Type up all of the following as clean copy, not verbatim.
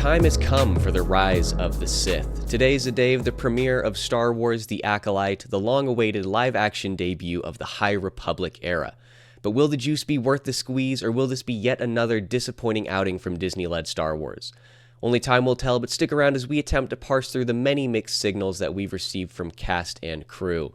time has come for the rise of the Sith. Today is the day of the premiere of Star Wars: The Acolyte, the long-awaited live-action debut of the High Republic era. But will the juice be worth the squeeze, or will this be yet another disappointing outing from Disney-led Star Wars? Only time will tell, but stick around as we attempt to parse through the many mixed signals that we've received from cast and crew.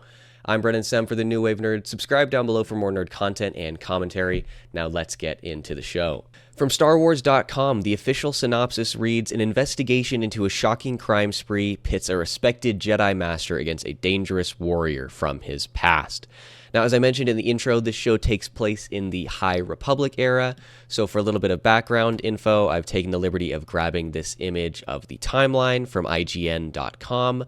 I'm Brennan Sem for the New Wave Nerd. Subscribe down below for more nerd content and commentary. Now let's get into the show. From StarWars.com, the official synopsis reads, an investigation into a shocking crime spree pits a respected Jedi Master against a dangerous warrior from his past. Now, as I mentioned in the intro, this show takes place in the High Republic era, so for a little bit of background info, I've taken the liberty of grabbing this image of the timeline from IGN.com.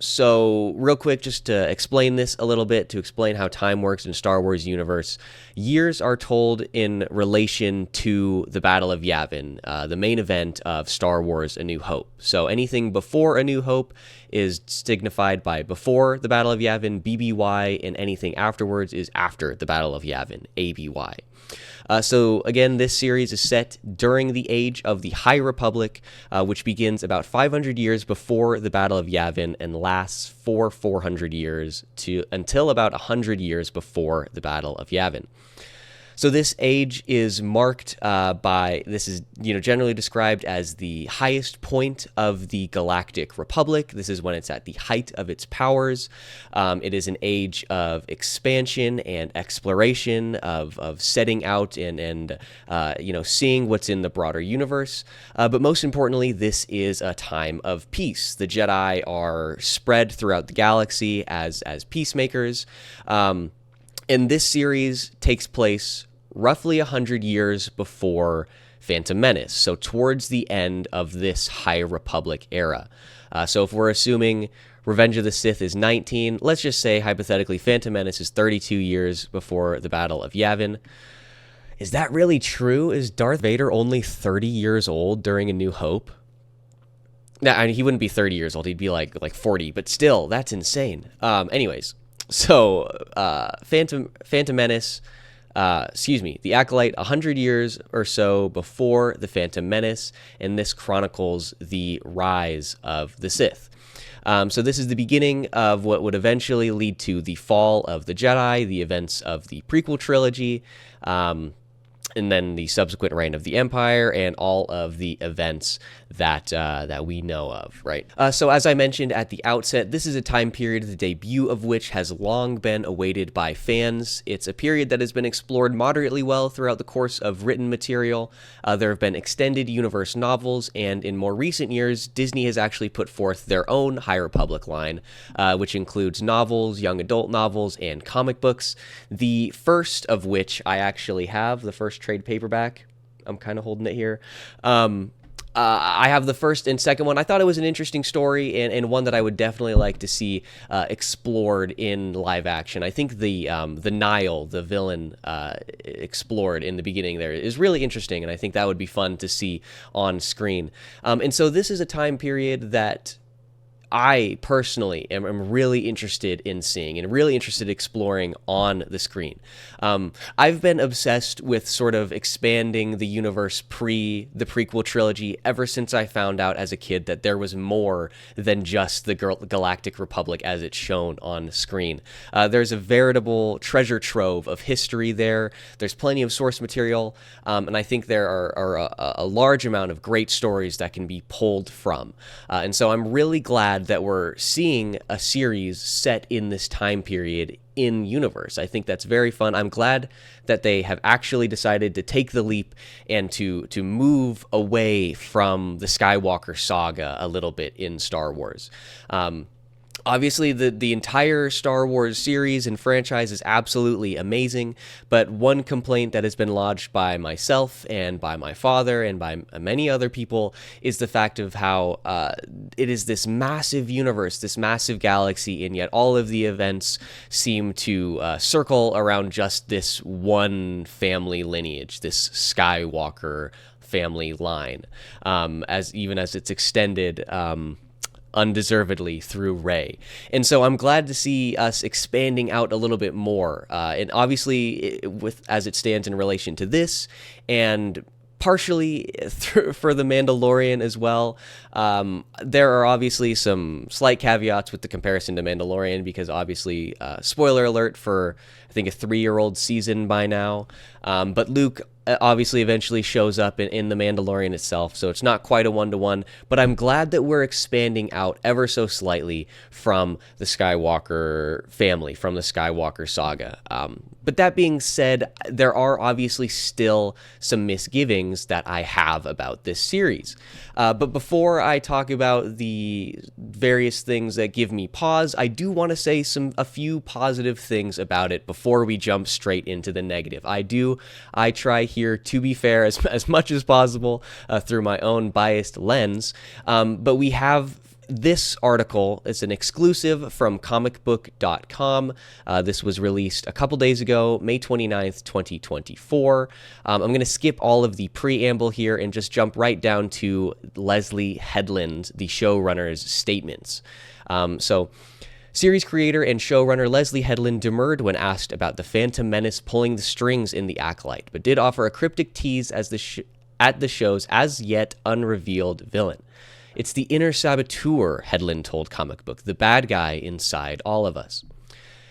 So real quick, just to explain this a little bit, to explain how time works in Star Wars universe, years are told in relation to the Battle of Yavin, the main event of Star Wars: A New Hope. So anything before A New Hope is signified by before the Battle of Yavin, BBY, and anything afterwards is after the Battle of Yavin, ABY. So again, this series is set during the age of the High Republic, which begins about 500 years before the Battle of Yavin and lasts for 400 years until about 100 years before the Battle of Yavin. So this age is marked this is generally described as the highest point of the Galactic Republic. This is when it's at the height of its powers. It is an age of expansion and exploration, of setting out and seeing what's in the broader universe. But most importantly, this is a time of peace. The Jedi are spread throughout the galaxy as peacemakers. And this series takes place roughly 100 years before Phantom Menace, so towards the end of this High Republic era. So if we're assuming Revenge of the Sith is 19, let's just say, hypothetically, Phantom Menace is 32 years before the Battle of Yavin. Is that really true? Is Darth Vader only 30 years old during A New Hope? Nah, I mean, he wouldn't be 30 years old, he'd be like 40, but still, that's insane. Anyways, so Phantom Menace, The Acolyte, 100 years or so before the Phantom Menace, and this chronicles the rise of the Sith. So this is the beginning of what would eventually lead to the fall of the Jedi, the events of the prequel trilogy, and then the subsequent reign of the Empire, and all of the events that we know of, right? So as I mentioned at the outset, this is a time period, the debut of which has long been awaited by fans. It's a period that has been explored moderately well throughout the course of written material. There have been extended universe novels, and in more recent years, Disney has actually put forth their own High Republic line, which includes novels, young adult novels, and comic books. The first of which I actually have, the first trade paperback. I'm kind of holding it here. I have the first and second one. I thought it was an interesting story and one that I would definitely like to see explored in live action. I think the Nile, the villain, explored in the beginning there is really interesting, and I think that would be fun to see on screen. And so this is a time period that I personally am really interested in seeing and really interested in exploring on the screen. I've been obsessed with sort of expanding the universe pre the prequel trilogy ever since I found out as a kid that there was more than just the Galactic Republic as it's shown on the screen. There's a veritable treasure trove of history there. There's plenty of source material, and I think there are a large amount of great stories that can be pulled from. And so I'm really glad that we're seeing a series set in this time period in universe. I think that's very fun. I'm glad that they have actually decided to take the leap and to move away from the Skywalker saga a little bit in Star Wars. Obviously, the entire Star Wars series and franchise is absolutely amazing, but one complaint that has been lodged by myself and by my father and by many other people is the fact of how it is this massive universe, this massive galaxy, and yet all of the events seem to circle around just this one family lineage, this Skywalker family line, as it's extended undeservedly through Rey. And so I'm glad to see us expanding out a little bit more. And obviously, as it stands in relation to this, and partially for The Mandalorian as well. There are obviously some slight caveats with the comparison to Mandalorian because obviously, spoiler alert for, I think, a 3-year-old season by now. But Luke obviously eventually shows up in The Mandalorian itself, so it's not quite a one-to-one, but I'm glad that we're expanding out ever so slightly from the Skywalker family, from the Skywalker saga. But that being said, there are obviously still some misgivings that I have about this series. But before I talk about the various things that give me pause, I do want to say a few positive things about it before we jump straight into the negative. I try here to be fair as much as possible through my own biased lens. But we have this article. It's an exclusive from comicbook.com. This was released a couple days ago, May 29th, 2024. I'm going to skip all of the preamble here and just jump right down to Leslie Headland, the showrunner's statements. Series creator and showrunner Leslie Headland demurred when asked about the Phantom Menace pulling the strings in The Acolyte, but did offer a cryptic tease at the show's as yet unrevealed villain. It's the inner saboteur, Headland told Comic Book, the bad guy inside all of us.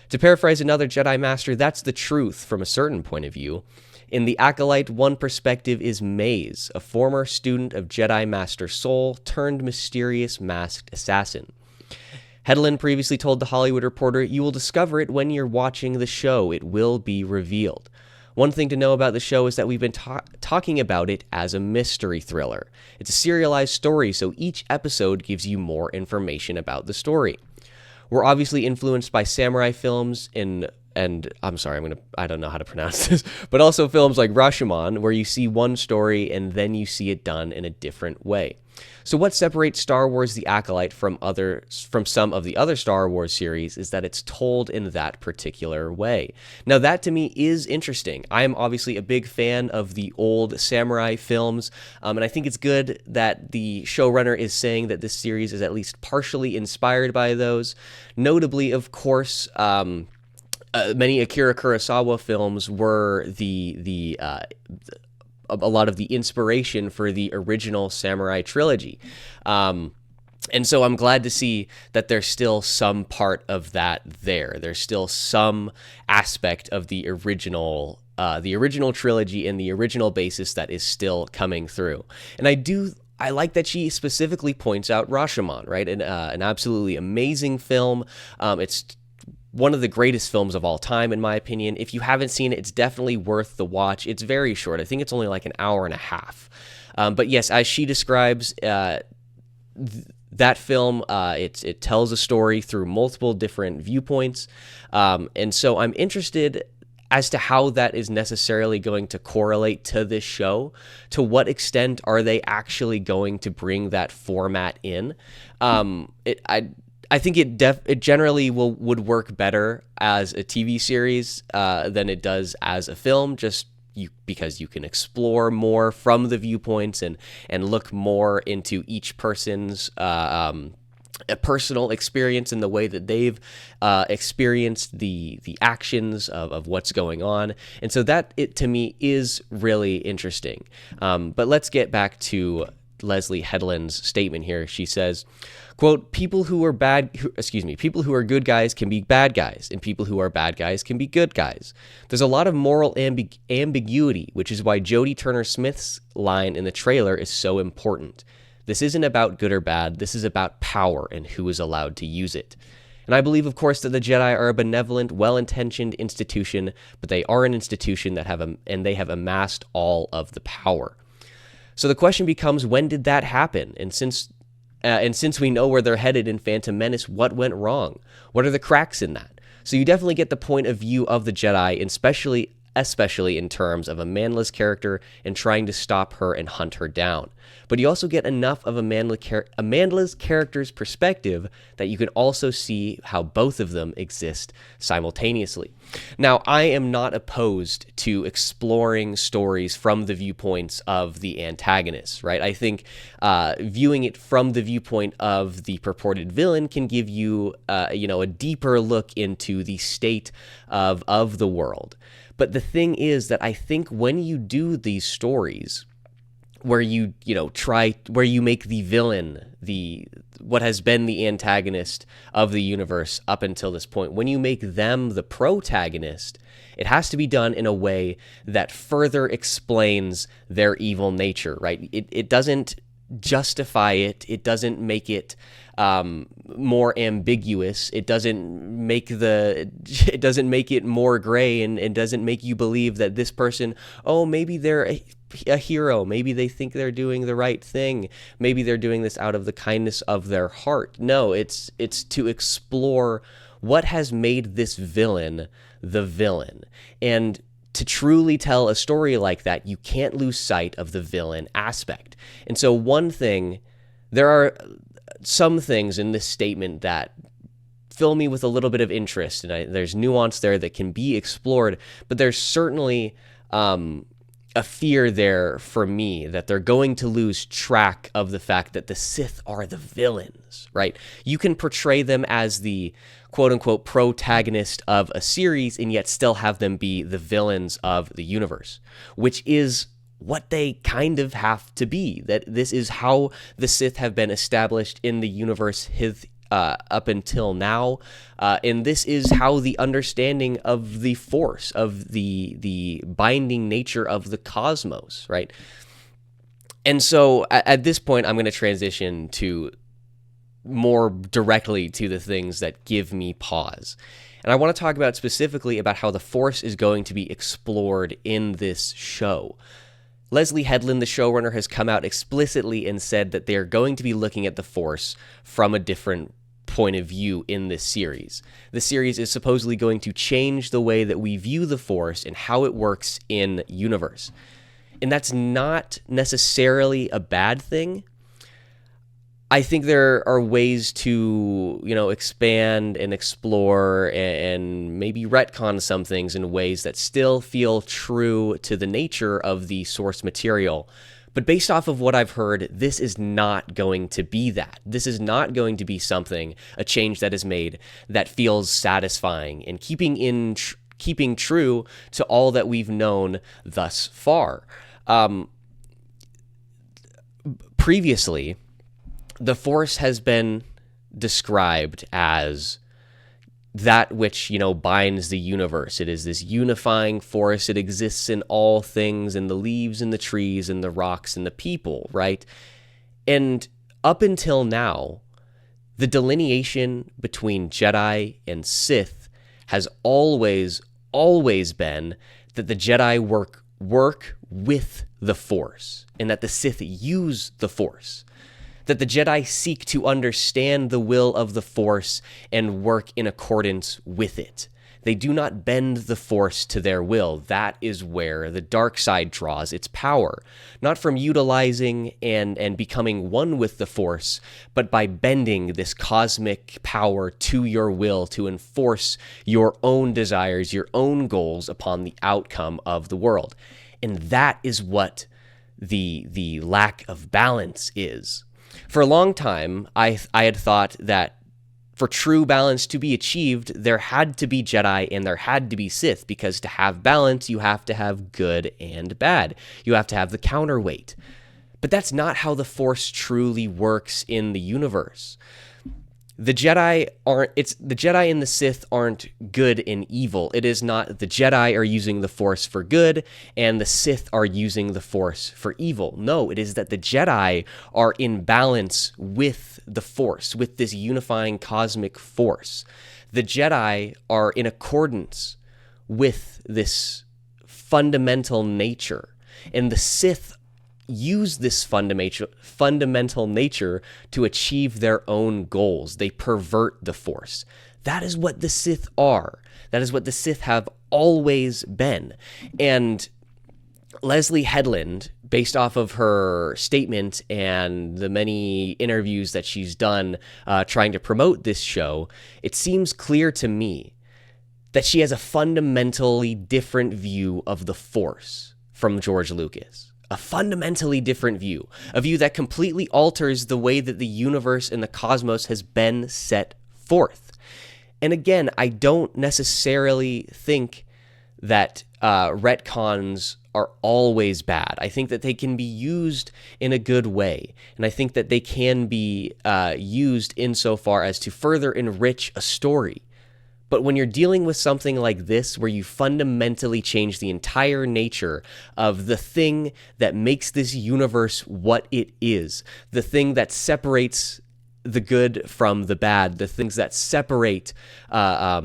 To paraphrase another Jedi Master, that's the truth from a certain point of view. In The Acolyte, one perspective is Maze, a former student of Jedi Master Soul turned mysterious masked assassin. Headland previously told The Hollywood Reporter, "You will discover it when you're watching the show. It will be revealed." One thing to know about the show is that we've been talking about it as a mystery thriller. It's a serialized story, so each episode gives you more information about the story. We're obviously influenced by samurai films and I'm sorry, I don't know how to pronounce this, but also films like Rashomon, where you see one story and then you see it done in a different way. So what separates Star Wars The Acolyte from some of the other Star Wars series is that it's told in that particular way. Now that to me is interesting. I am obviously a big fan of the old samurai films, and I think it's good that the showrunner is saying that this series is at least partially inspired by those. Notably, of course, many Akira Kurosawa films were a lot of the inspiration for the original samurai trilogy. And so I'm glad to see that there's still some part of that there. There's still some aspect of the original trilogy and the original basis that is still coming through. And I like that she specifically points out Rashomon, right? An absolutely amazing film. It's one of the greatest films of all time, in my opinion. If you haven't seen it, it's definitely worth the watch. It's very short. I think it's only like an hour and a half. But yes, as she describes that film, it tells a story through multiple different viewpoints. And so I'm interested as to how that is necessarily going to correlate to this show. To what extent are they actually going to bring that format in? I think it generally would work better as a TV series than it does as a film, because you can explore more from the viewpoints and look more into each person's a personal experience in the way that they've experienced the actions of what's going on. And so that, to me, is really interesting. But let's get back to Leslie Headland's statement here. She says, quote, people who are good guys can be bad guys, and people who are bad guys can be good guys. There's a lot of moral ambiguity, which is why Jodie Turner-Smith's line in the trailer is so important. This isn't about good or bad. This is about power and who is allowed to use it. And I believe, of course, that the Jedi are a benevolent, well-intentioned institution, but they are an institution that they have amassed all of the power. So the question becomes, when did that happen? And since we know where they're headed in Phantom Menace, what went wrong? What are the cracks in that? So you definitely get the point of view of the Jedi, especially in terms of Amanda's character and trying to stop her and hunt her down. But you also get enough of Amanda's character's perspective that you can also see how both of them exist simultaneously. Now, I am not opposed to exploring stories from the viewpoints of the antagonists, right? I think viewing it from the viewpoint of the purported villain can give you, a deeper look into the state of the world. But the thing is that I think when you do these stories, where where you make the villain what has been the antagonist of the universe up until this point. When you make them the protagonist, it has to be done in a way that further explains their evil nature, right? It doesn't justify it. It doesn't make it more ambiguous. It doesn't make it more gray, and doesn't make you believe that this person, oh, maybe they're a hero. Maybe they think they're doing the right thing. Maybe they're doing this out of the kindness of their heart. No, it's to explore what has made this villain the villain. And to truly tell a story like that, you can't lose sight of the villain aspect. And so there are some things in this statement that fill me with a little bit of interest, and there's nuance there that can be explored, but there's certainly a fear there for me that they're going to lose track of the fact that the Sith are the villains, right? You can portray them as the quote-unquote protagonist of a series and yet still have them be the villains of the universe, which is what they kind of have to be. That this is how the Sith have been established in the universe up until now, and this is how the understanding of the Force, of the binding nature of the cosmos, right? And so at this point, I'm going to transition to more directly to the things that give me pause. And I want to talk about specifically about how the Force is going to be explored in this show. Leslie Headland, the showrunner, has come out explicitly and said that they are going to be looking at the Force from a different point of view in this series. The series is supposedly going to change the way that we view the Force and how it works in universe. And that's not necessarily a bad thing. I think there are ways to, expand and explore and maybe retcon some things in ways that still feel true to the nature of the source material. But based off of what I've heard, this is not going to be that. This is not going to be a change that is made that feels satisfying and keeping true to all that we've known thus far. Previously, the Force has been described as that which, binds the universe. It is this unifying force. It exists in all things, in the leaves and the trees and the rocks and the people, right? And up until now, the delineation between Jedi and Sith has always been that the Jedi work with the Force and that the Sith use the Force. That the Jedi seek to understand the will of the Force and work in accordance with it. They do not bend the Force to their will. That is where the dark side draws its power. Not from utilizing and becoming one with the Force, but by bending this cosmic power to your will to enforce your own desires, your own goals upon the outcome of the world. And that is what the lack of balance is. For a long time, I had thought that for true balance to be achieved, there had to be Jedi and there had to be Sith, because to have balance, you have to have good and bad. You have to have the counterweight. But that's not how the Force truly works in the universe. The Jedi and the Sith aren't good and evil. It is not the Jedi are using the Force for good and the Sith are using the Force for evil. No, it is that the Jedi are in balance with the Force, with this unifying cosmic force. The Jedi are in accordance with this fundamental nature, and the Sith use this fundamental nature to achieve their own goals. They pervert the Force. That is what the Sith are. That is what the Sith have always been. And Leslie Headland, based off of her statement and the many interviews that she's done trying to promote this show, it seems clear to me that she has a fundamentally different view of the Force from George Lucas. A fundamentally different view, a view that completely alters the way that the universe and the cosmos has been set forth. And again, I don't necessarily think that retcons are always bad. I think that they can be used in a good way, and I think that they can be used insofar as to further enrich a story. But when you're dealing with something like this, where you fundamentally change the entire nature of the thing that makes this universe what it is, the thing that separates the good from the bad, the things that separate our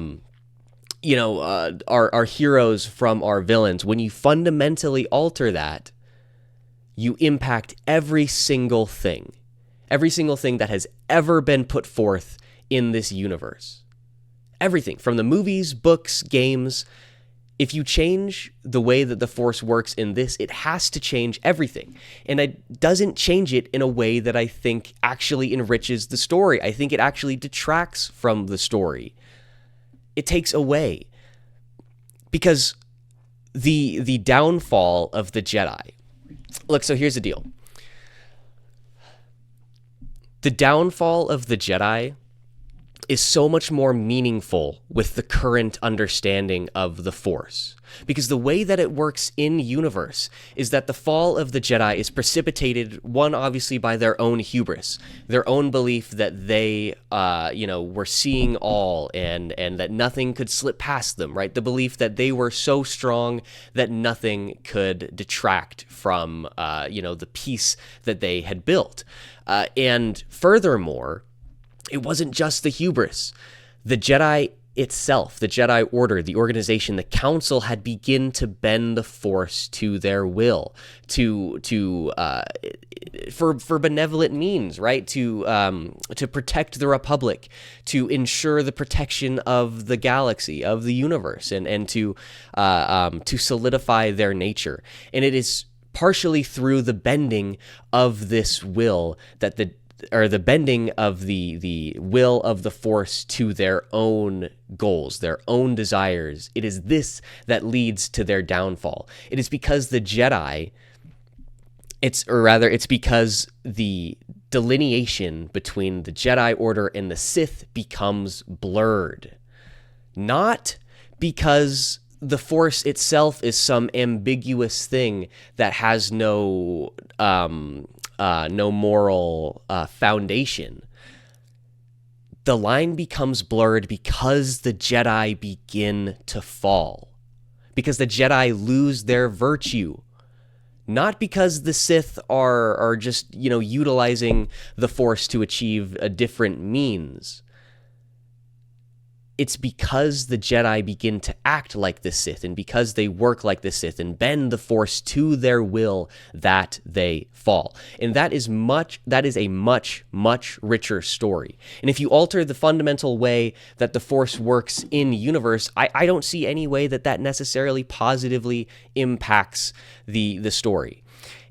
heroes from our villains, when you fundamentally alter that, you impact every single thing that has ever been put forth in this universe. Everything from the movies, books, games. If you change the way that the Force works in this, it has to change everything. And it doesn't change it in a way that I think actually enriches the story. I think it actually detracts from the story. It takes away. Because the downfall of the Jedi. Look, so here's the deal. The downfall of the Jedi is so much more meaningful with the current understanding of the Force. Because the way that it works in universe is that the fall of the Jedi is precipitated, one, obviously, by their own hubris, their own belief that they, were seeing all and that nothing could slip past them, right? The belief that they were so strong that nothing could detract from, the peace that they had built. And furthermore, it wasn't just the hubris. The Jedi itself, the Jedi Order, the organization, the Council had begun to bend the Force to their will, for benevolent means, right? To protect the Republic, to ensure the protection of the galaxy, of the universe, and to solidify their nature. And it is partially through the bending of this will that the bending of the will of the Force to their own goals, their own desires. It is this that leads to their downfall. It is because the Jedi, it's because the delineation between the Jedi Order and the Sith becomes blurred. Not because the Force itself is some ambiguous thing that has no moral foundation. The line becomes blurred because the Jedi begin to fall. Because the Jedi lose their virtue. Not because the Sith are just, utilizing the Force to achieve a different means. It's because the Jedi begin to act like the Sith, and because they work like the Sith and bend the Force to their will, that they fall. And that is a much, much richer story. And if you alter the fundamental way that the Force works in universe, I don't see any way that necessarily positively impacts the story.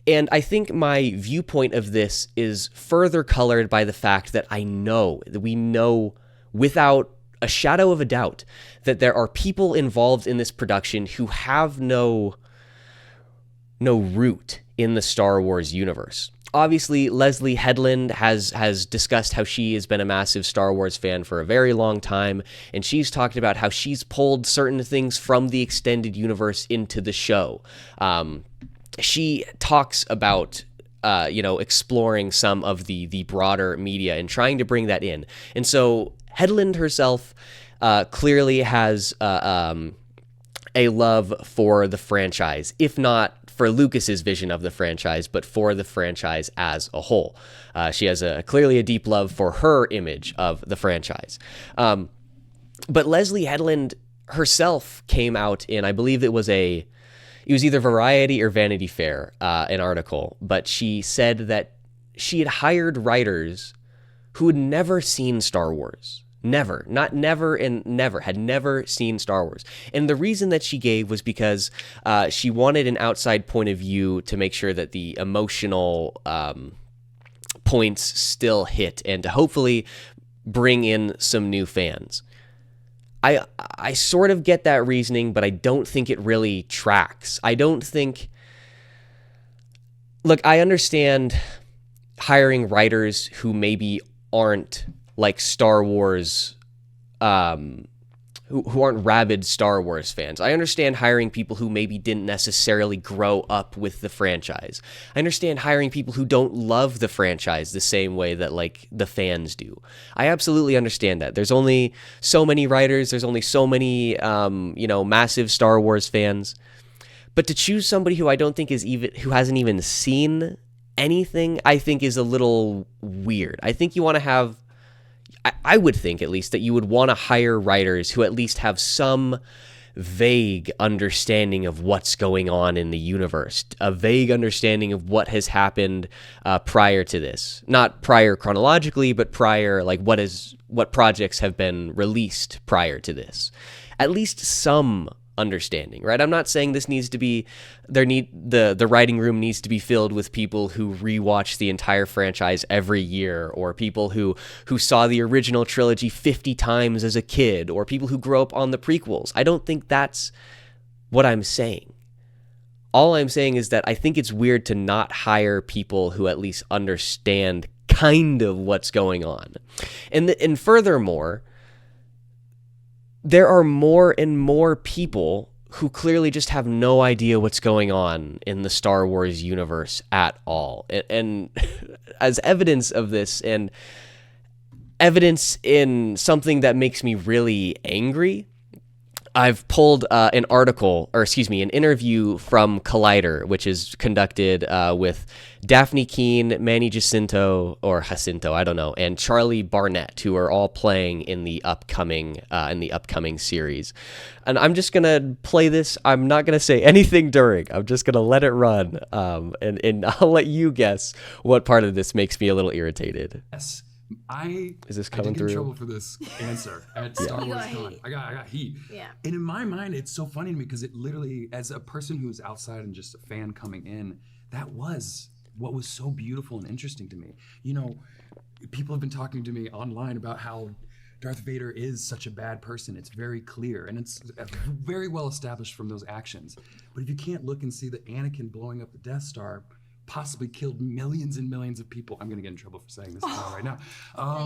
And I think my viewpoint of this is further colored by the fact that we know without a shadow of a doubt that there are people involved in this production who have no root in the Star Wars universe. Obviously, Leslie Headland has discussed how she has been a massive Star Wars fan for a very long time, and she's talked about how she's pulled certain things from the extended universe into the show. She talks about exploring some of the broader media and trying to bring that in. And so Headland herself clearly has a love for the franchise, if not for Lucas's vision of the franchise, but for the franchise as a whole. She has clearly a deep love for her image of the franchise. But Leslie Headland herself came out in, I believe it was either Variety or Vanity Fair, an article, but she said that she had hired writers who had never seen Star Wars. Had never seen Star Wars. And the reason that she gave was because she wanted an outside point of view to make sure that the emotional points still hit and to hopefully bring in some new fans. I sort of get that reasoning, but I don't think it really tracks. Look, I understand hiring writers who maybe aren't like Star Wars who aren't rabid Star Wars fans. I understand hiring people who maybe didn't necessarily grow up with the franchise. I understand hiring people who don't love the franchise the same way that like the fans do. I absolutely understand that. There's only so many writers. There's only so many, massive Star Wars fans. But to choose somebody who I don't think who hasn't even seen anything, I think is a little weird. I think you want to have, I would think at least that you would want to hire writers who at least have some vague understanding of what's going on in the universe, a vague understanding of what has happened prior to this. Not prior chronologically, but prior, like what projects have been released prior to this. At least some understanding, right? I'm not saying this needs to be the writing room needs to be filled with people who rewatch the entire franchise every year, or people who saw the original trilogy 50 times as a kid, or people who grew up on the prequels. I don't think that's what I'm saying. All I'm saying is that I think it's weird to not hire people who at least understand kind of what's going on. And furthermore, there are more and more people who clearly just have no idea what's going on in the Star Wars universe at all. And as evidence of this, and evidence in something that makes me really angry, I've pulled an interview from Collider, which is conducted with Dafne Keen, Manny Jacinto, I don't know, and Charlie Barnett, who are all playing in the upcoming series. And I'm just gonna play this. I'm not gonna say anything during. I'm just gonna let it run, and I'll let you guess what part of this makes me a little irritated. Yes. Is this coming through? I did get in trouble for this answer at Star Wars Con. I got heat. Yeah. And in my mind, it's so funny to me because it literally, as a person who's outside and just a fan coming in, that was what was so beautiful and interesting to me. You know, people have been talking to me online about how Darth Vader is such a bad person. It's very clear, and it's very well established from those actions. But if you can't look and see that Anakin blowing up the Death Star possibly killed millions and millions of people. I'm going to get in trouble for saying this right now.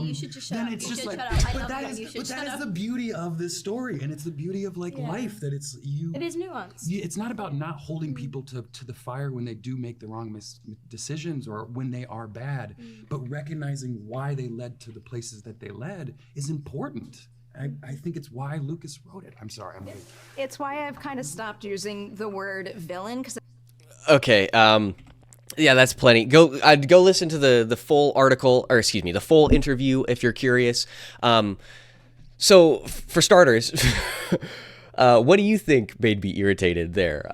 You should just shut up. It's You just should like, shut up. but that is the beauty of this story, and it's the beauty of life, that it's you. It is nuanced. It's not about not holding people to the fire when they do make the wrong decisions or when they are bad, but recognizing why they led to the places that they led is important. I think it's why Lucas wrote it. I'm sorry. It's why I've kind of stopped using the word villain. Okay. Yeah, that's plenty. Go listen to the full article, or excuse me, the full interview if you're curious. So for starters, what do you think made me irritated there?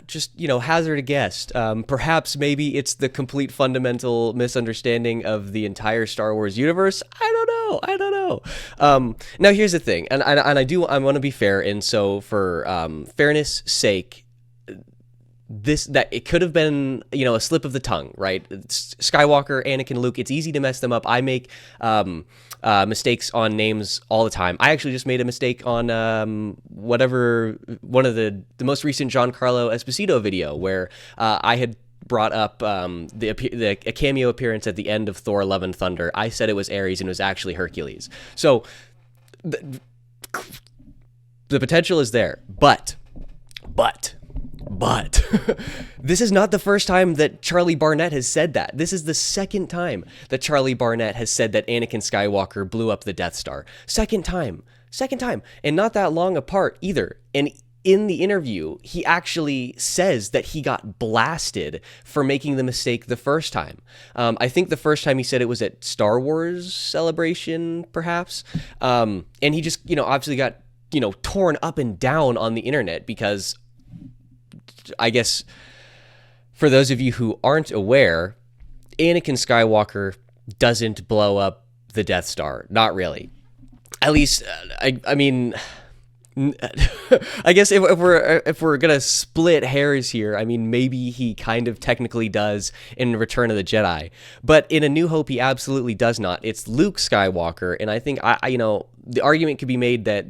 Just, hazard a guess. Perhaps maybe it's the complete fundamental misunderstanding of the entire Star Wars universe. I don't know. Now here's the thing, and I want to be fair, and so for fairness' sake, that it could have been, a slip of the tongue, right? Skywalker, Anakin, Luke, it's easy to mess them up. I make mistakes on names all the time. I actually just made a mistake on one of the most recent Giancarlo Esposito video where I had brought up a cameo appearance at the end of Thor: Love and Thunder. I said it was Ares and it was actually Hercules. So the potential is there, but this is not the first time that Charlie Barnett has said that. This is the second time that Charlie Barnett has said that Anakin Skywalker blew up the Death Star. Second time. And not that long apart either. And in the interview, he actually says that he got blasted for making the mistake the first time. I think the first time he said it was at Star Wars Celebration, perhaps. And he just, obviously got, torn up and down on the internet because, I guess, for those of you who aren't aware, Anakin Skywalker doesn't blow up the Death Star. Not really. At least, I mean, I guess if we're gonna split hairs here, I mean, maybe he kind of technically does in Return of the Jedi, but in A New Hope he absolutely does not. It's Luke Skywalker, and I think the argument could be made that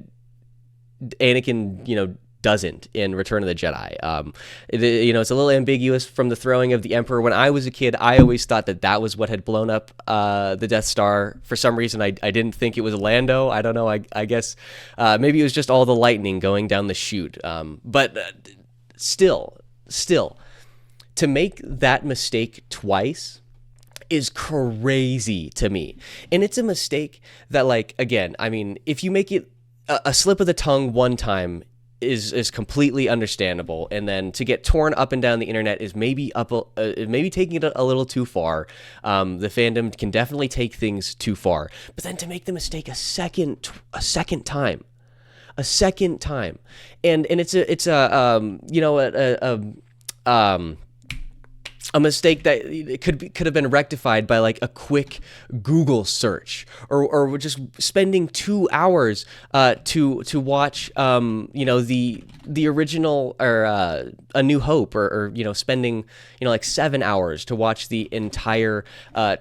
Anakin, doesn't in Return of the Jedi. It's a little ambiguous from the throwing of the Emperor. When I was a kid, I always thought that was what had blown up the Death Star. For some reason, I didn't think it was Lando. I don't know. I guess maybe it was just all the lightning going down the chute. But still, to make that mistake twice is crazy to me. And it's a mistake that, like, again, I mean, if you make it a slip of the tongue one time is completely understandable, and then to get torn up and down the internet is maybe taking it a little too far. The fandom can definitely take things too far, but then to make the mistake a second time, and it's a mistake that could have been rectified by like a quick Google search, or just spending 2 hours to watch the original, or A New Hope, or spending like 7 hours to watch the entire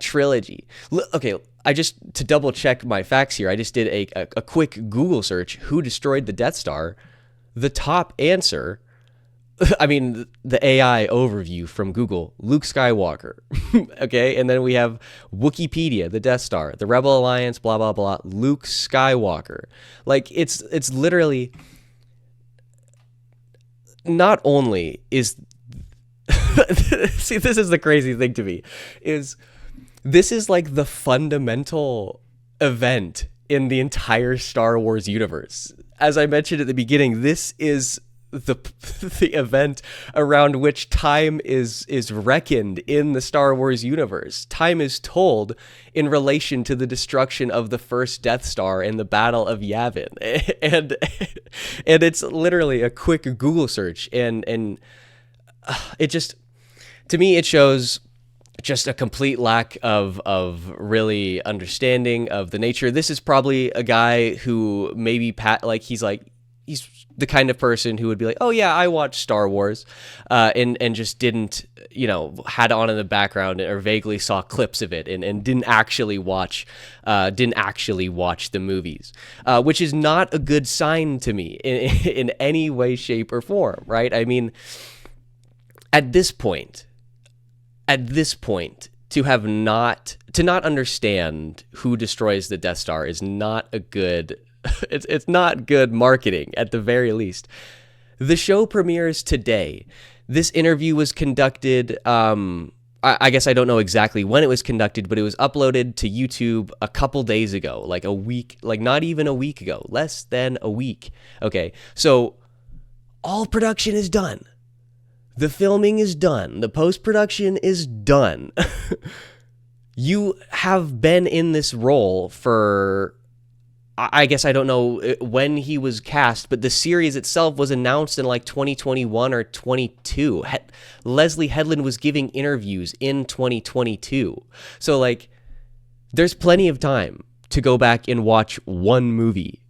trilogy. Okay, to double check my facts here, I just did a quick Google search. Who destroyed the Death Star? The top answer, I mean, the AI overview from Google, Luke Skywalker. Okay, and then we have Wikipedia, the Death Star, the Rebel Alliance, blah blah blah, Luke Skywalker. Like, it's literally, not only is see, this is the crazy thing to me, is this is like the fundamental event in the entire Star Wars universe. As I mentioned at the beginning, this is the event around which time is reckoned in the Star Wars universe. Time is told in relation to the destruction of the first Death Star and the Battle of Yavin, and it's literally a quick Google search, and it just, to me, it shows just a complete lack of really understanding of the nature. This is probably a guy who maybe he's the kind of person who would be like, oh yeah, I watched Star Wars, and just didn't, had on in the background or vaguely saw clips of it, and didn't actually watch the movies, which is not a good sign to me in any way, shape, or form, right? I mean, at this point, to not understand who destroys the Death Star is not a good. It's not good marketing, at the very least. The show premieres today. This interview was conducted, I guess I don't know exactly when it was conducted, but it was uploaded to YouTube a couple days ago, like a week, like not even a week ago, less than a week. Okay, so all production is done. The filming is done. The post-production is done. You have been in this role for, I guess I don't know when he was cast, but the series itself was announced in like 2021 or 22. Leslie Headland was giving interviews in 2022. So like, there's plenty of time to go back and watch one movie,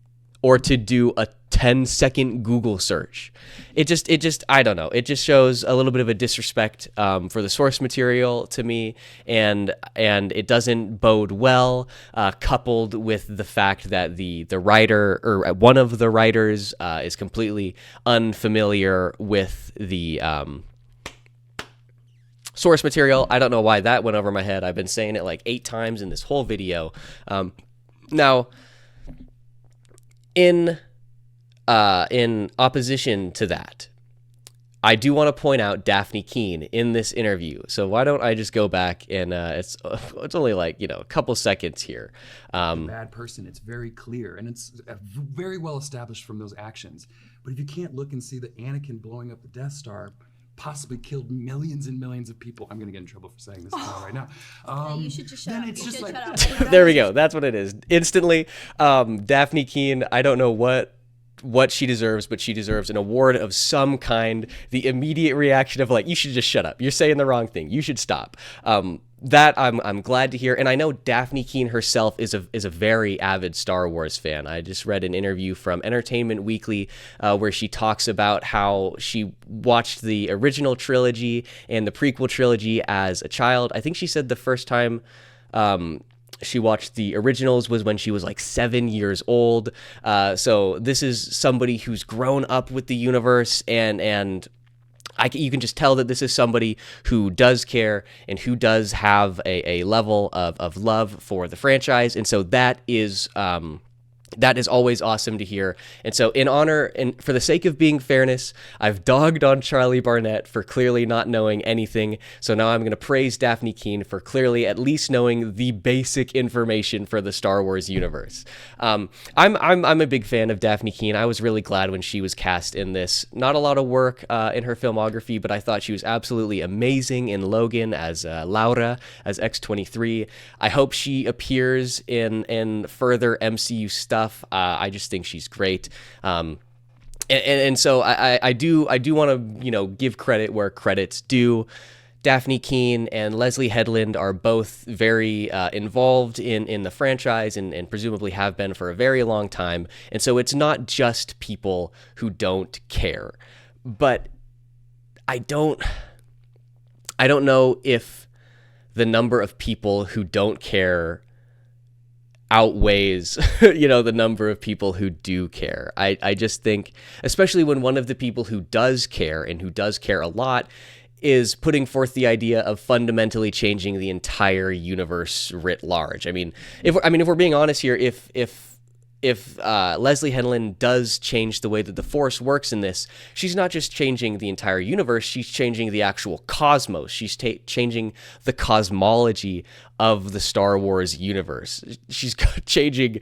or to do a 10-second Google search. It just, I don't know. It just shows a little bit of a disrespect for the source material to me, and it doesn't bode well, coupled with the fact that the writer, or one of the writers, is completely unfamiliar with the source material. I don't know why that went over my head. I've been saying it like 8 times in this whole video. Now, in opposition to that, I do want to point out Dafne Keen in this interview. So why don't I just go back and it's only like, a couple seconds here. Bad person. It's very clear, and it's very well established from those actions. But if you can't look and see that Anakin blowing up the Death Star possibly killed millions and millions of people. I'm going to get in trouble for saying this right now. You should just shut up. It's just like, there we go. That's what it is. Instantly, Dafne Keen, I don't know what she deserves, but she deserves an award of some kind. The immediate reaction of like, you should just shut up. You're saying the wrong thing. You should stop. That I'm glad to hear. And I know Dafne Keen herself is a very avid Star Wars fan. I just read an interview from Entertainment Weekly where she talks about how she watched the original trilogy and the prequel trilogy as a child. I think she said the first time She watched the originals was when she was like 7 years old. So this is somebody who's grown up with the universe, and you can just tell that this is somebody who does care and who does have a level of love for the franchise. And so that is always awesome to hear. And so in honor and for the sake of being fairness, I've dogged on Charlie Barnett for clearly not knowing anything. So now I'm going to praise Dafne Keen for clearly at least knowing the basic information for the Star Wars universe. I'm a big fan of Dafne Keen. I was really glad when she was cast in this. Not a lot of work in her filmography, but I thought she was absolutely amazing in Logan as Laura, as X-23. I hope she appears in further MCU stuff. I just think she's great. And so I do want to, give credit where credit's due. Dafne Keen and Leslie Headland are both very involved in the franchise and presumably have been for a very long time. And so it's not just people who don't care. But I don't know if the number of people who don't care outweighs, the number of people who do care. I just think, especially when one of the people who does care and who does care a lot is putting forth the idea of fundamentally changing the entire universe writ large. If we're being honest here, if Leslie Headland does change the way that the Force works in this, she's not just changing the entire universe, she's changing the actual cosmos. She's changing the cosmology of the Star Wars universe. She's changing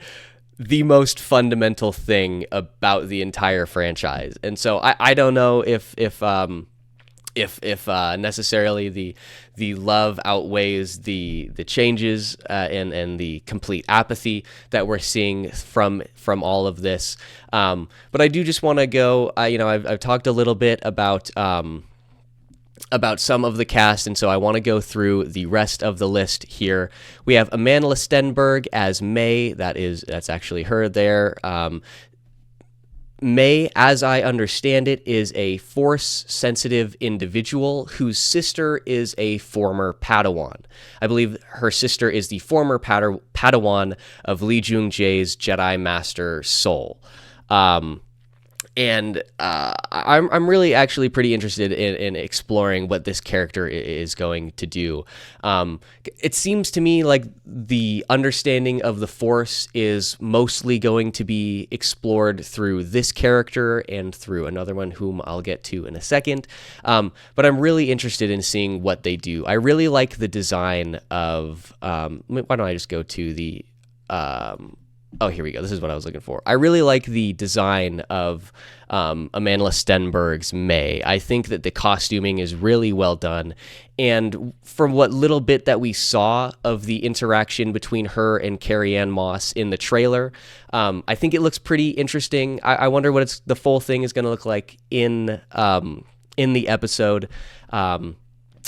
the most fundamental thing about the entire franchise. And so I don't know if necessarily the love outweighs the changes and the complete apathy that we're seeing from all of this. But I do just want to go. I've talked a little bit about some of the cast, and so I want to go through the rest of the list here. We have Amanda Stenberg as May. That's actually her there. May, as I understand it, is a Force-sensitive individual whose sister is a former Padawan. I believe her sister is the former Padawan of Lee Jung-Jae's Jedi Master Soul. And I'm really actually pretty interested in exploring what this character is going to do. It seems to me like the understanding of the Force is mostly going to be explored through this character and through another one whom I'll get to in a second. But I'm really interested in seeing what they do. I really like the design of... why don't I just go to the... Oh, here we go. This is what I was looking for. I really like the design of Amanda Stenberg's May. I think that the costuming is really well done. And from what little bit that we saw of the interaction between her and Carrie Anne-Moss in the trailer, I think it looks pretty interesting. I wonder what the full thing is going to look like in the episode.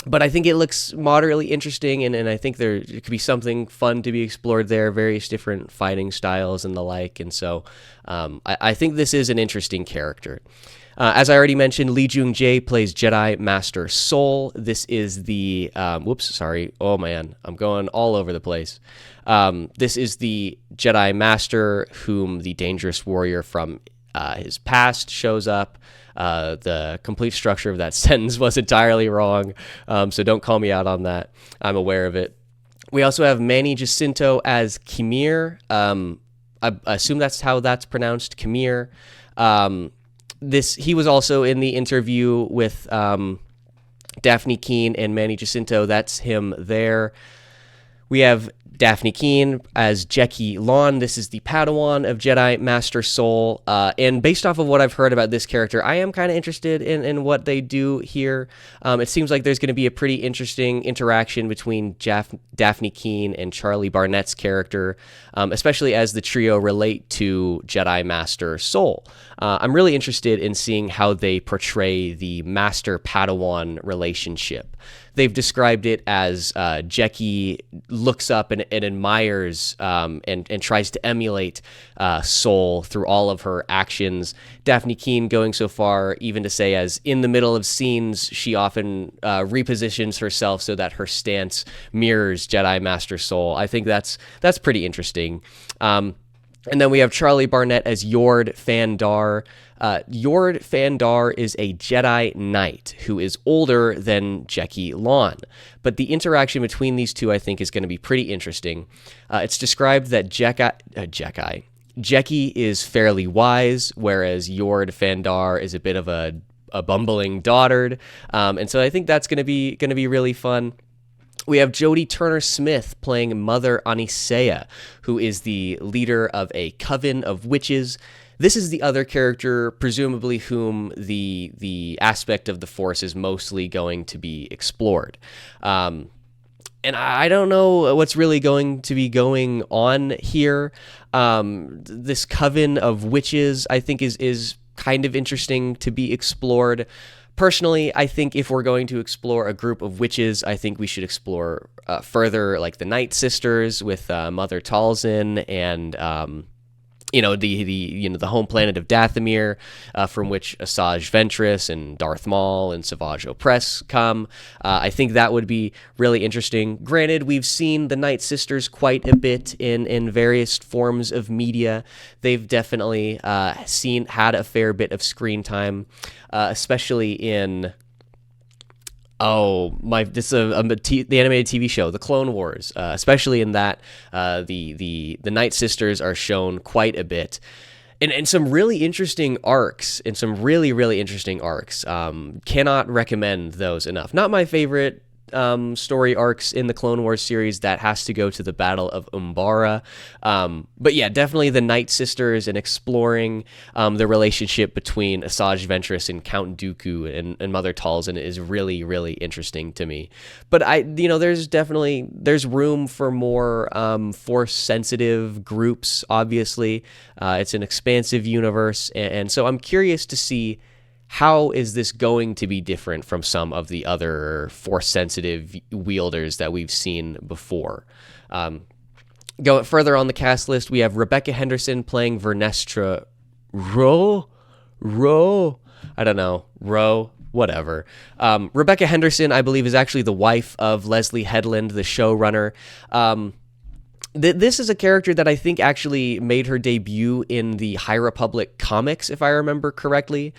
But I think it looks moderately interesting, and I think there could be something fun to be explored there, various different fighting styles and the like. And so I think this is an interesting character. As I already mentioned, Lee Jung-Jae plays Jedi Master Soul. This is the... Oh, man. I'm going all over the place. This is the Jedi Master whom the Dangerous Warrior from his past shows up. The complete structure of that sentence was entirely wrong, so don't call me out on that. I'm aware of it. We also have Manny Jacinto as Kimir. I assume that's how that's pronounced, Kimir. He was also in the interview with Dafne Keen and Manny Jacinto. That's him there. We have Dafne Keen as Jecki Lon. This is the Padawan of Jedi Master Soul. And based off of what I've heard about this character, I am kind of interested in what they do here. It seems like there's going to be a pretty interesting interaction between Dafne Keen and Charlie Barnett's character, especially as the trio relate to Jedi Master Soul. I'm really interested in seeing how they portray the Master-Padawan relationship. they've described it as Jecki looks up and admires and tries to emulate Soul through all of her actions. Dafne Keen going so far even to say as in the middle of scenes, she often repositions herself so that her stance mirrors Jedi Master Soul. I think that's pretty interesting. And then we have Charlie Barnett as Yord Fandar. Yord Fandar is a Jedi Knight who is older than Jecki Lon. But the interaction between these two, I think, is going to be pretty interesting. It's described that Jecki is fairly wise, whereas Yord Fandar is a bit of a bumbling dotard. And so I think that's going to be really fun. We have Jodie Turner-Smith playing Mother Anisea, who is the leader of a coven of witches. This is the other character, presumably whom the aspect of the Force is mostly going to be explored. And I don't know what's really going to be going on here. This coven of witches, I think, is kind of interesting to be explored. Personally, I think if we're going to explore a group of witches, I think we should explore further, like the Night Sisters with Mother Talzin and the home planet of Dathomir, from which Asajj Ventress and Darth Maul and Savage Opress come. I think that would be really interesting. Granted, we've seen the Night Sisters quite a bit in various forms of media. They've definitely had a fair bit of screen time, especially in the animated TV show, The Clone Wars, especially in that, the Night Sisters are shown quite a bit. And some really interesting arcs, cannot recommend those enough. Not my favorite story arcs in the Clone Wars series. That has to go to the Battle of Umbara. But yeah, definitely the Night Sisters and exploring the relationship between Asajj Ventress and Count Dooku and Mother Talzin is really, really interesting to me. But there's room for more Force-sensitive groups, obviously. It's an expansive universe, and so I'm curious to see how is this going to be different from some of the other Force-sensitive wielders that we've seen before? Going further on the cast list, we have Rebecca Henderson playing Vernestra Ro, I don't know, Ro, whatever. Rebecca Henderson, I believe, is actually the wife of Leslie Headland, the showrunner. This is a character that I think actually made her debut in the High Republic comics, if I remember correctly.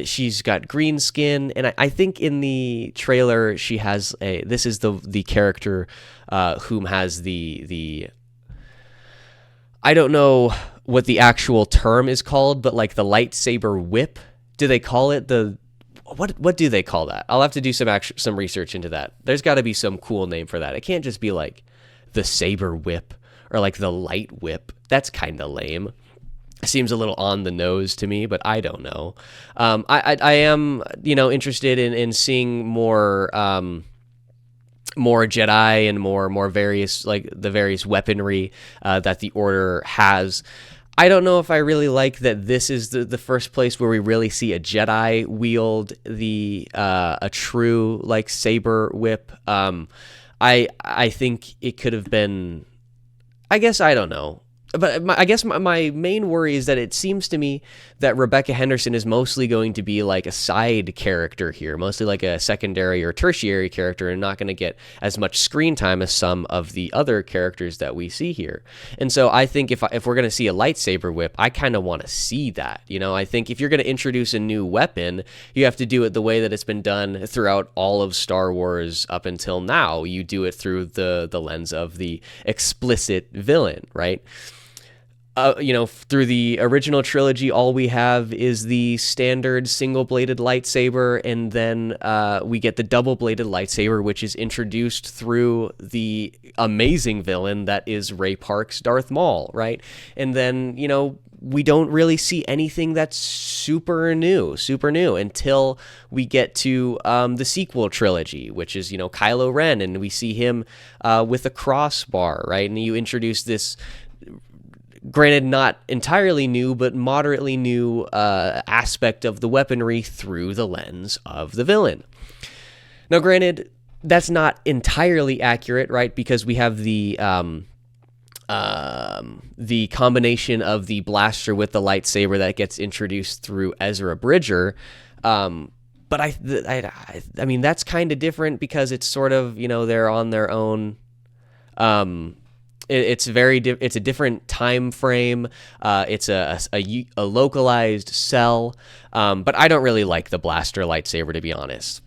She's got green skin, and I think in the trailer she has this is the character whom has the I don't know what the actual term is called, but like the lightsaber whip. Do they call it what do they call that? I'll have to do some research into that. There's got to be some cool name for that. It can't just be like the saber whip or like the light whip. That's kind of lame. Seems a little on the nose to me, but I don't know. I am interested in seeing more Jedi and more various, like the various weaponry that the Order has. I don't know if I really like that this is the first place where we really see a Jedi wield a true like saber whip. I think it could have been, I guess, I don't know. But I guess my main worry is that it seems to me that Rebecca Henderson is mostly going to be like a side character here, mostly like a secondary or tertiary character, and not going to get as much screen time as some of the other characters that we see here. And so I think if we're going to see a lightsaber whip, I kind of want to see that. I think if you're going to introduce a new weapon, you have to do it the way that it's been done throughout all of Star Wars up until now. You do it through the lens of the explicit villain, right? Through the original trilogy, all we have is the standard single-bladed lightsaber, and then we get the double-bladed lightsaber, which is introduced through the amazing villain that is Ray Park's Darth Maul, right? And then, we don't really see anything that's super new until we get to the sequel trilogy, which is, Kylo Ren, and we see him with a crossbar, right? And you introduce this, granted not entirely new, but moderately new aspect of the weaponry through the lens of the villain. Now, granted, that's not entirely accurate, right? Because we have the combination of the blaster with the lightsaber that gets introduced through Ezra Bridger. But I mean, that's kind of different because it's sort of, they're on their own. It's it's a different time frame. It's a localized cell. But I don't really like the blaster lightsaber, to be honest.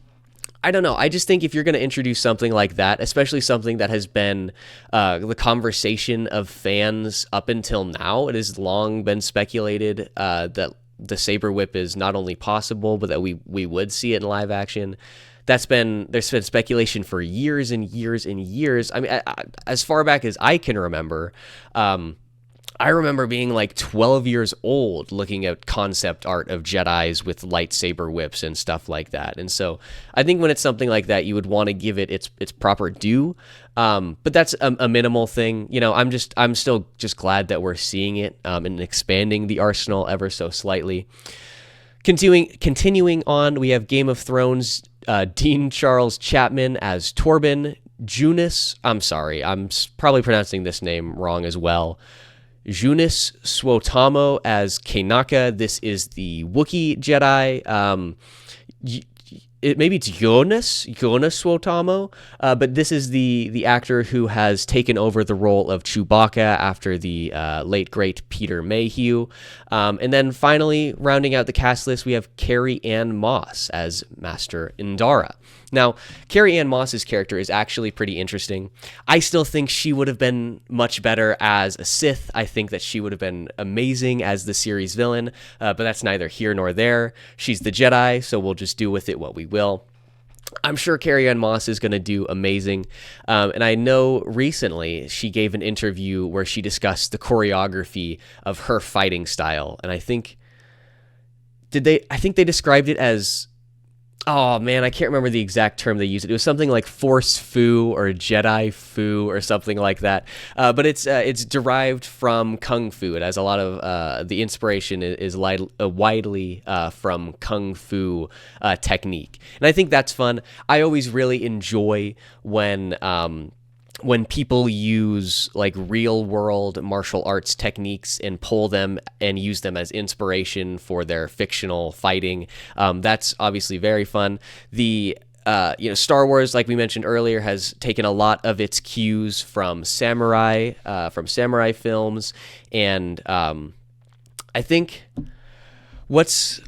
I don't know. I just think if you're going to introduce something like that, especially something that has been the conversation of fans up until now, it has long been speculated that the saber whip is not only possible, but that we would see it in live action. There's been speculation for years and years and years. I mean, as far back as I can remember, I remember being like 12 years old looking at concept art of Jedis with lightsaber whips and stuff like that. And so I think when it's something like that, you would want to give it its proper due. But that's a minimal thing. I'm still just glad that we're seeing it and expanding the arsenal ever so slightly. Continuing on, we have Game of Thrones Dean Charles Chapman as Torben, I'm sorry, I'm probably pronouncing this name wrong as well. Junis Suotamo as Kanaka. This is the Wookiee Jedi. Maybe it's Jonas Suotamo, but this is the actor who has taken over the role of Chewbacca after the late great Peter Mayhew. And then finally, rounding out the cast list, we have Carrie Ann-Moss as Master Indara. Now, Carrie Ann-Moss's character is actually pretty interesting. I still think she would have been much better as a Sith. I think that she would have been amazing as the series villain, but that's neither here nor there. She's the Jedi, so we'll just do with it what we will. I'm sure Carrie Ann-Moss is going to do amazing, and I know recently she gave an interview where she discussed the choreography of her fighting style, and I think they described it as, oh man, I can't remember the exact term they used. It was something like Force Fu or Jedi Fu or something like that. But it's derived from Kung Fu. It has a lot of the inspiration is widely from Kung Fu technique, and I think that's fun. I always really enjoy when people use like real world martial arts techniques and pull them and use them as inspiration for their fictional fighting. That's obviously very fun. The Star Wars, like we mentioned earlier, has taken a lot of its cues from samurai films, and I think what's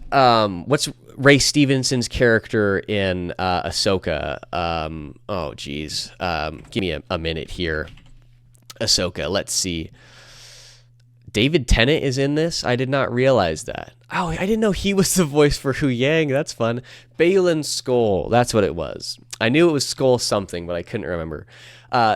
Ray Stevenson's character in Ahsoka. Give me a minute here. Ahsoka, let's see. David Tennant is in this? I did not realize that. Oh, I didn't know he was the voice for Hu Yang. That's fun. Baylan Skoll, that's what it was. I knew it was Skoll something, but I couldn't remember.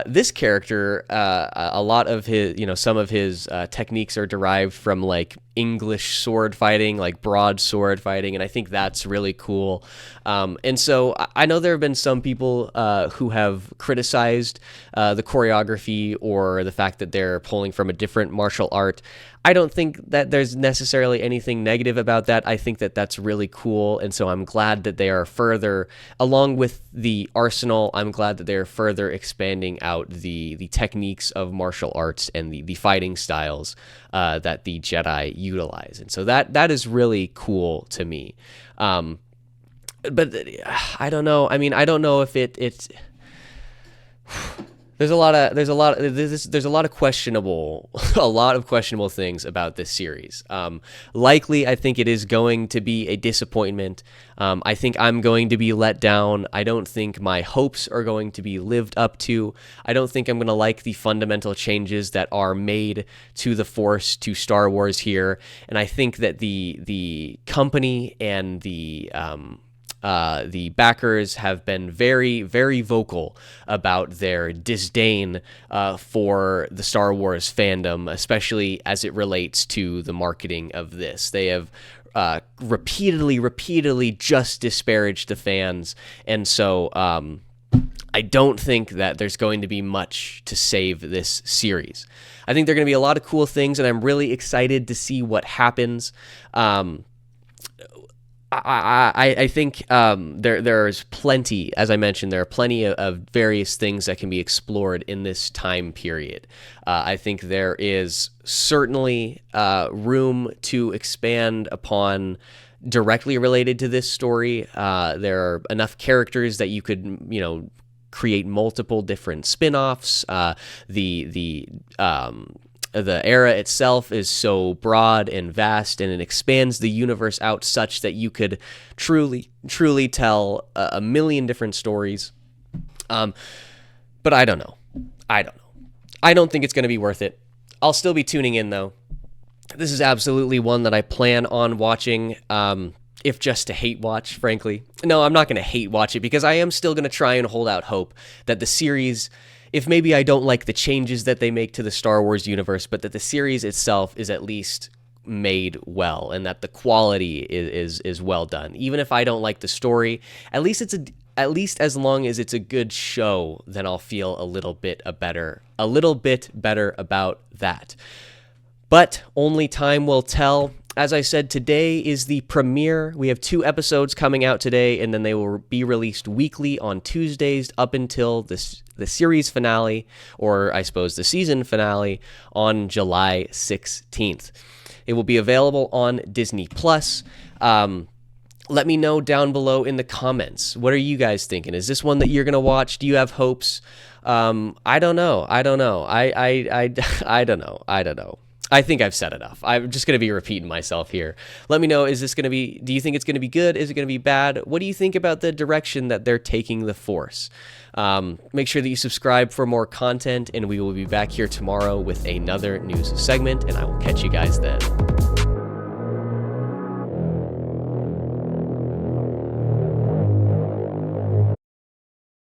This character, a lot of his, some of his techniques are derived from like English sword fighting, like broadsword fighting, and I think that's really cool. And so I know there have been some people who have criticized the choreography or the fact that they're pulling from a different martial art. I don't think that there's necessarily anything negative about that. I think that that's really cool, and so I'm glad that they are further, along with the arsenal, I'm glad that they are further expanding out the techniques of martial arts and the fighting styles that the Jedi utilize. And so that is really cool to me. But I don't know. I mean, I don't know if it's... There's a lot of questionable things about this series. Likely, I think it is going to be a disappointment. I think I'm going to be let down. I don't think my hopes are going to be lived up to. I don't think I'm going to like the fundamental changes that are made to the Force, to Star Wars here. And I think that the company and the backers have been very, very vocal about their disdain for the Star Wars fandom, especially as it relates to the marketing of this. They have repeatedly just disparaged the fans, and so I don't think that there's going to be much to save this series. I think there are going to be a lot of cool things, and I'm really excited to see what happens. I think there's plenty, as I mentioned, there are plenty of various things that can be explored in this time period. I think there is certainly room to expand upon directly related to this story. There are enough characters that you could, create multiple different spin-offs. The era itself is so broad and vast, and it expands the universe out such that you could truly tell a million different stories. But I don't know. I don't think it's going to be worth it. I'll still be tuning in, though. This is absolutely one that I plan on watching, if just to hate watch, frankly. No, I'm not going to hate watch it, because I am still going to try and hold out hope that the series, if maybe I don't like the changes that they make to the Star Wars universe, but that the series itself is at least made well, and that the quality is well done. Even if I don't like the story, at least as long as it's a good show, then I'll feel a little bit better about that. But only time will tell. As I said, today is the premiere. We have 2 episodes coming out today, and then they will be released weekly on Tuesdays up until the series finale, or I suppose the season finale, on July 16th. It will be available on Disney+. Let me know down below in the comments. What are you guys thinking? Is this one that you're going to watch? Do you have hopes? I don't know. I don't know. I don't know. I think I've said enough. I'm just going to be repeating myself here. Let me know, do you think it's going to be good? Is it going to be bad? What do you think about the direction that they're taking the Force? Make sure that you subscribe for more content, and we will be back here tomorrow with another news segment, and I will catch you guys then.